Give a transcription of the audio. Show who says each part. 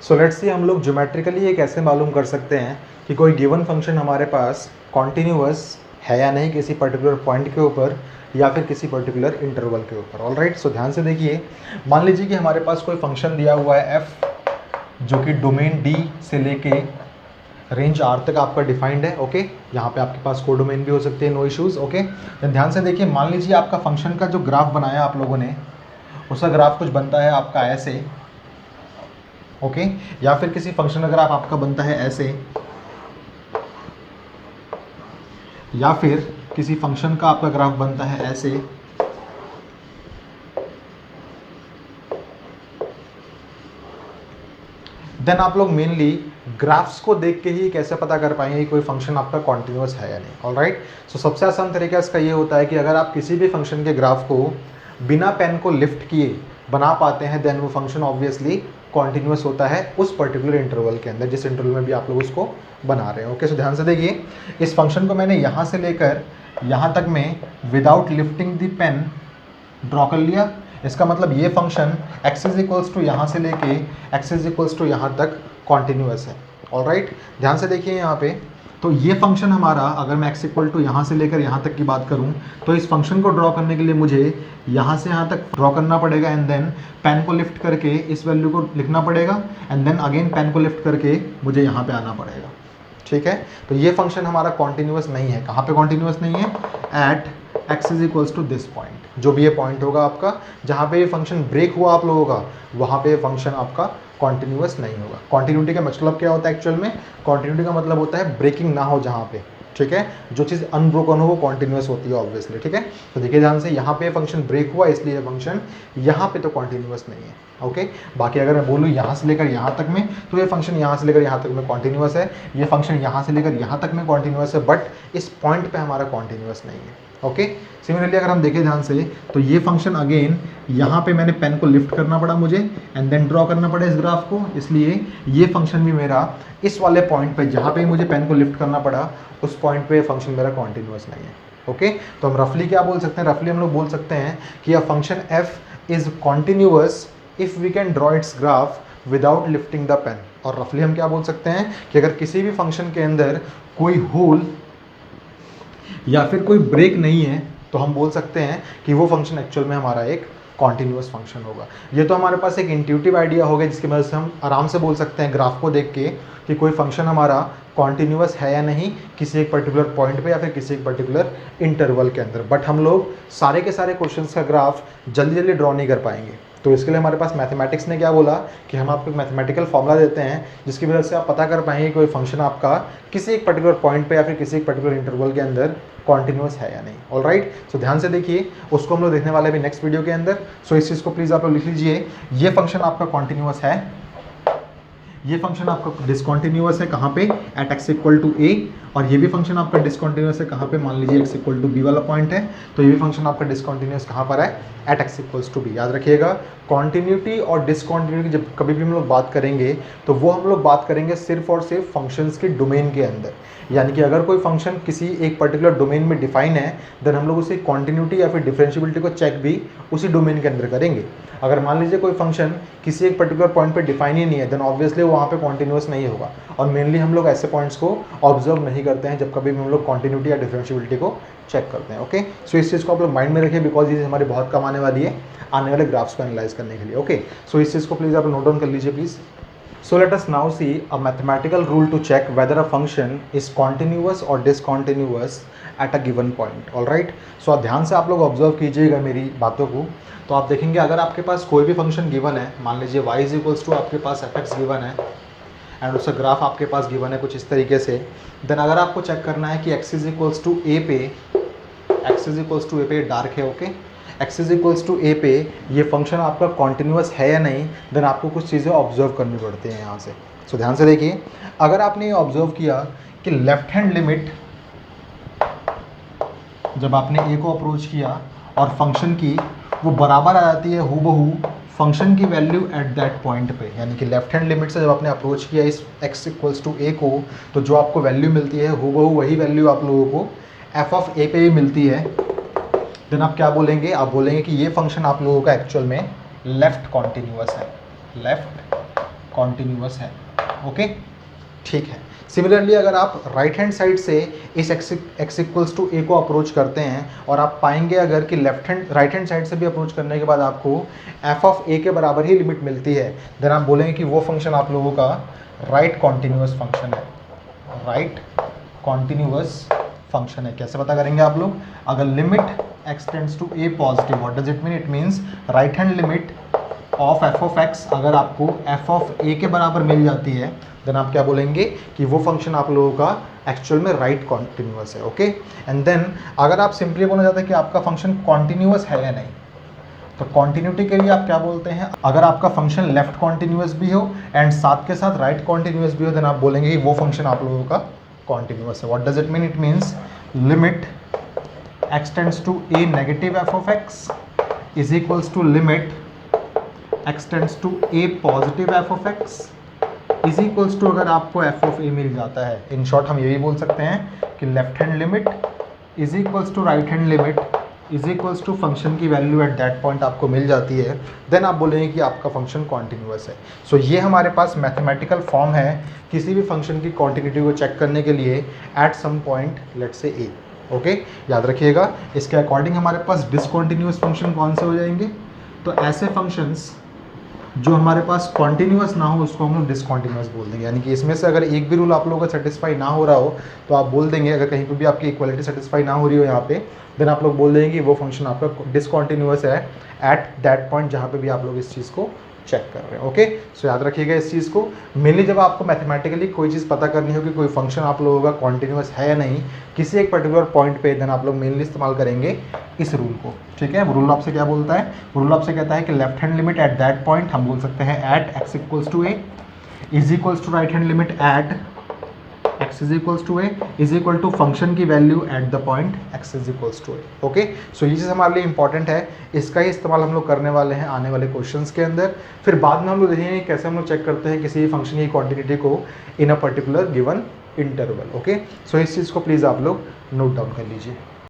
Speaker 1: So let's see हम लोग geometrically ये कैसे मालूम कर सकते हैं कि कोई गिवन फंक्शन हमारे पास कॉन्टिन्यूअस है या नहीं किसी पर्टिकुलर पॉइंट के ऊपर या फिर किसी पर्टिकुलर इंटरवल के ऊपर। ऑलराइट, सो ध्यान से देखिए, मान लीजिए कि हमारे पास कोई फंक्शन दिया हुआ है f जो कि डोमेन D से लेके रेंज R तक आपका डिफाइंड है। ओके, यहाँ पे आपके पास कोडोमेन भी हो सकते हैं, नो इश्यूज। ओके, ध्यान से देखिए, मान लीजिए आपका फंक्शन का जो ग्राफ बनाया आप लोगों ने, उसका ग्राफ कुछ बनता है आपका ऐसे। ओके, या फिर किसी फंक्शन का ग्राफ आपका बनता है ऐसे, या फिर किसी फंक्शन का आपका ग्राफ बनता है ऐसे। देन आप लोग मेनली ग्राफ्स को देख के ही कैसे पता कर पाएंगे कि कोई फंक्शन आपका कॉन्टिन्यूअस है या नहीं। ऑलराइट, सो सबसे आसान तरीका इसका ये होता है कि अगर आप किसी भी फंक्शन के ग्राफ को बिना पेन को लिफ्ट किए बना पाते हैं, देन वो फंक्शन ऑब्वियसली कॉन्टिन्यूअस होता है उस पर्टिकुलर इंटरवल के अंदर, जिस इंटरवल में भी आप लोग उसको बना रहे हैं। ओके, सो ध्यान से देखिए, इस फंक्शन को मैंने यहाँ से लेकर यहाँ तक में without lifting the pen draw कर लिया। इसका मतलब ये function x is equals to यहाँ से लेके x इज इक्वल्स टू यहाँ तक कॉन्टिन्यूअस है। ऑलराइट, ध्यान से देखिए यहाँ पे, तो ये फंक्शन हमारा, अगर मैं x इक्वल टू यहाँ से लेकर यहाँ तक की बात करूँ, तो इस फंक्शन को ड्रॉ करने के लिए मुझे यहाँ से यहाँ तक ड्रॉ करना पड़ेगा, एंड देन पेन को लिफ्ट करके इस वैल्यू को लिखना पड़ेगा, एंड देन अगेन पेन को लिफ्ट करके मुझे यहाँ पे आना पड़ेगा। ठीक है, तो ये फंक्शन हमारा कॉन्टिन्यूअस नहीं है। कहाँ पे कॉन्टिन्यूअस नहीं है? At x is equals to this point. जो भी ये पॉइंट होगा आपका, जहाँ पे ये फंक्शन ब्रेक हुआ आप लोगों का, वहाँ पे ये फंक्शन आपका कॉन्टिन्यूअस नहीं होगा। कॉन्टिन्यूटी का मतलब क्या होता है एक्चुअल में? कॉन्टिन्यूटी का मतलब होता है ब्रेकिंग ना हो जहाँ पे। ठीक है, जो चीज़ अनब्रोकन हो वो कॉन्टिन्यूअस होती है ऑब्वियसली। ठीक है, तो देखिए ध्यान से, यहाँ पे फंक्शन ब्रेक हुआ इसलिए फंक्शन यहाँ पे तो कॉन्टिन्यूअस नहीं है। ओके, बाकी अगर मैं बोलूँ यहाँ से लेकर यहाँ तक में, तो ये फंक्शन यहाँ से लेकर यहाँ तक में कॉन्टिन्यूअस है, ये फंक्शन यहाँ से लेकर यहाँ तक में कॉन्टिन्यूअस है, बट इस पॉइंट पे हमारा कॉन्टिन्यूअस नहीं है। ओके, सिमिलरली अगर हम देखें ध्यान से, तो ये फंक्शन अगेन यहाँ पे मैंने पेन को लिफ्ट करना पड़ा मुझे, एंड देन ड्रॉ करना पड़ा इस ग्राफ को, इसलिए ये फंक्शन भी मेरा इस वाले पॉइंट पे, जहाँ पे मुझे पेन को लिफ्ट करना पड़ा, उस पॉइंट पे फंक्शन मेरा कॉन्टिन्यूअस नहीं है। ओके, तो हम रफली क्या बोल सकते हैं? रफली हम लोग बोल सकते हैं कि a function f is continuous if we can draw it's graph without lifting the pen. और रफली हम क्या बोल सकते हैं कि अगर किसी भी फंक्शन के अंदर कोई होल या फिर कोई ब्रेक नहीं है, तो हम बोल सकते हैं कि वो फंक्शन एक्चुअल में हमारा एक कॉन्टिन्यूअस फंक्शन होगा। ये तो हमारे पास एक इंट्यूटिव आइडिया हो गया, जिसकी मदद से हम आराम से बोल सकते हैं ग्राफ को देख के कि कोई फंक्शन हमारा कॉन्टिन्यूअस है या नहीं किसी एक पर्टिकुलर पॉइंट पे या फिर किसी एक पर्टिकुलर इंटरवल के अंदर। बट हम लोग सारे के सारे क्वेश्चंस का ग्राफ जल्दी जल्दी ड्रॉ नहीं कर पाएंगे, तो इसके लिए हमारे पास मैथमेटिक्स ने क्या बोला कि हम आपको एक मैथमेटिकल फॉर्मूला देते हैं, जिसकी वजह से आप पता कर पाएंगे कोई फंक्शन आपका किसी एक पर्टिकुलर पॉइंट पे या फिर किसी एक पर्टिकुलर इंटरवल के अंदर कॉन्टिन्यूअस है या नहीं। ऑलराइट, सो ध्यान से देखिए, उसको हम लोग देखने वाले भी नेक्स्ट वीडियो के अंदर। सो इस चीज़ को प्लीज़ आप लोग लिख लीजिए, ये फंक्शन आपका कॉन्टिन्यूअस है, ये फंक्शन आपका डिसकॉन्टिन्यूअस है कहाँ पे? At x equal to a। और ये भी फंक्शन आपका डिसकॉन्टिन्यूअस है कहाँ पे? मान लीजिए x इक्वल टू b वाला पॉइंट है, तो ये भी फंक्शन आपका डिसकॉन्टिन्यूअस कहाँ पर है? At x equals to b। याद रखिएगा, कॉन्टिन्यूटी और डिसकॉन्टिन्यूटी जब कभी भी हम लोग बात करेंगे, तो वो हम लोग बात करेंगे सिर्फ और सिर्फ फंक्शंस के डोमेन के अंदर। यानी कि अगर कोई फंक्शन किसी एक पर्टिकुलर डोमेन में डिफाइन है, देन हम लोग उसे कॉन्टिन्यूटी या फिर डिफरेंशियबिलिटी को चेक भी उसी डोमेन के अंदर करेंगे। अगर मान लीजिए कोई फंक्शन किसी एक पर्टिकुलर पॉइंट पे डिफाइन ही नहीं है, देन ऑब्वियसली वहाँ पे कॉन्टिन्यूअस नहीं होगा। और मेनली हम लोग ऐसे पॉइंट्स को ऑब्जर्व नहीं करते हैं जब कभी भी हम लोग कॉन्टिन्यूटी या डिफरेंशियबिलिटी को चेक करते हैं। ओके, सो इस चीज़ को आप लोग माइंड में रखिए, बिकॉज ये हमारी बहुत कम आने वाली है आने वाले ग्राफ्स को एनालाइज करने के लिए। ओके, सो इस चीज़ को प्लीज़ आप नोट डाउन कर लीजिए please. So let us now see a mathematical rule to check whether a function is continuous or discontinuous at a given point. All right? So ध्यान से आप लोग ऑब्जर्व कीजिएगा मेरी बातों को। तो आप देखेंगे, अगर आपके पास कोई भी फंक्शन गिवन है, मान लीजिए y इज इक्वल्स टू आपके पास fx गिवन है, एंड उसका ग्राफ आपके पास गिवन है कुछ इस तरीके से, देन अगर आपको चेक करना है कि x is equals to a पे डार्क है, okay, x is equals to a पे ये फंक्शन आपका कॉन्टिन्यूअस है या नहीं, देन आपको कुछ चीज़ें ऑब्जर्व करनी पड़ती हैं यहाँ से। सो ध्यान से देखिए, अगर आपने ये ऑब्जर्व किया कि लेफ्ट हैंड लिमिट जब आपने a को अप्रोच किया और फंक्शन की वो बराबर आ जाती है हूबहू फंक्शन की वैल्यू एट दैट पॉइंट पे, यानी कि लेफ्ट हैंड लिमिट से जब आपने अप्रोच किया इस x इक्वल्स टू a को, तो जो आपको वैल्यू मिलती है हूबहू वही वैल्यू आप लोगों को f ऑफ a पे भी मिलती है। देन आप क्या बोलेंगे? आप बोलेंगे कि ये फंक्शन आप लोगों का एक्चुअल में लेफ्ट कॉन्टिन्यूअस है, लेफ्ट कॉन्टिन्यूअस है। ओके, ठीक है। सिमिलरली अगर आप राइट हैंड साइड से इस x इक्वल्स टू ए को अप्रोच करते हैं और आप पाएंगे अगर कि राइट हैंड साइड से भी अप्रोच करने के बाद आपको f ऑफ a के बराबर ही लिमिट मिलती है, देन आप बोलेंगे कि वो फंक्शन आप लोगों का राइट कॉन्टिन्यूअस फंक्शन है। राइट कॉन्टिन्यूअस फंक्शन है। कैसे पता करेंगे आप लोग? अगर limit x tends to a positive, what does it mean? It means right hand limit of f of x अगर आपको f ऑफ a के बराबर मिल जाती है, देन आप क्या बोलेंगे कि वो फंक्शन आप लोगों का एक्चुअल में राइट कॉन्टिन्यूअस है। ओके, एंड देन अगर आप सिंपली बोलना चाहते हैं कि आपका फंक्शन कॉन्टिन्यूअस है या नहीं, तो कॉन्टिन्यूटी के लिए आप क्या बोलते हैं? अगर आपका फंक्शन लेफ्ट कॉन्टिन्यूअस भी हो एंड साथ के साथ राइट कॉन्टिन्यूअस भी हो, देन आप बोलेंगे कि वो फंक्शन आप लोगों का कॉन्टिन्यूअस है। What does it mean? It means limit x tends to a negative f of x is equals to limit x tends to a positive f of x is equals to अगर आपको f of a मिल जाता है। In short हम ये भी बोल सकते हैं कि left hand limit is equals to right hand limit is equals to function की वैल्यू एट दैट पॉइंट आपको मिल जाती है, देन आप बोलेंगे कि आपका फंक्शन कॉन्टिन्यूअस है। सो ये हमारे पास मैथमेटिकल फॉर्म है किसी भी फंक्शन की कॉन्टिन्यूटी को चेक करने के लिए at some point let's say a। Okay, याद रखिएगा। इसके अकॉर्डिंग हमारे पास डिसकॉन्टिन्यूअस फंक्शन कौन से हो जाएंगे? तो ऐसे फंक्शंस जो हमारे पास कॉन्टिन्यूअस ना हो उसको हम लोग डिसकॉन्टिन्यूअस बोल देंगे। यानी कि इसमें से अगर एक भी रूल आप लोगों का सेटिस्फाई ना हो रहा हो तो आप बोल देंगे, अगर कहीं पर भी आपकी इक्वालिटी सेटिस्फाई ना हो रही हो यहाँ पे, देन आप लोग बोल देंगे कि वो फंक्शन आपका डिसकॉन्टिन्यूअस है एट दैट पॉइंट जहाँ पे भी आप लोग इस चीज़ को चेक कर रहे हैं। ओके, सो याद रखिएगा इस चीज़ को। मेनली जब आपको मैथमेटिकली कोई चीज़ पता करनी हो कि कोई फंक्शन आप लोगों का कॉन्टिन्यूअस है या नहीं किसी एक पर्टिकुलर पॉइंट पे, देन आप लोग मेनली इस्तेमाल करेंगे इस रूल को। ठीक है, रूल आपसे क्या बोलता है? रूल आपसे कहता है कि left hand limit at that point हम बोल सकते हैं at x equals to a is equals to right hand limit at x is equals to a is equal to function की value at the point x is equals to a। Okay, so ये चीज़ हमारे लिए important है, इसका ही इस्तेमाल हम लोग करने वाले हैं आने वाले क्वेश्चंस के अंदर। फिर बाद में हम लोग देखेंगे कैसे हम लोग चेक करते हैं किसी फंक्शन की क्वांटिटी को in a particular given interval. Okay, so इस चीज़ को प्लीज़ आप लोग नोट डाउन कर लीजिए।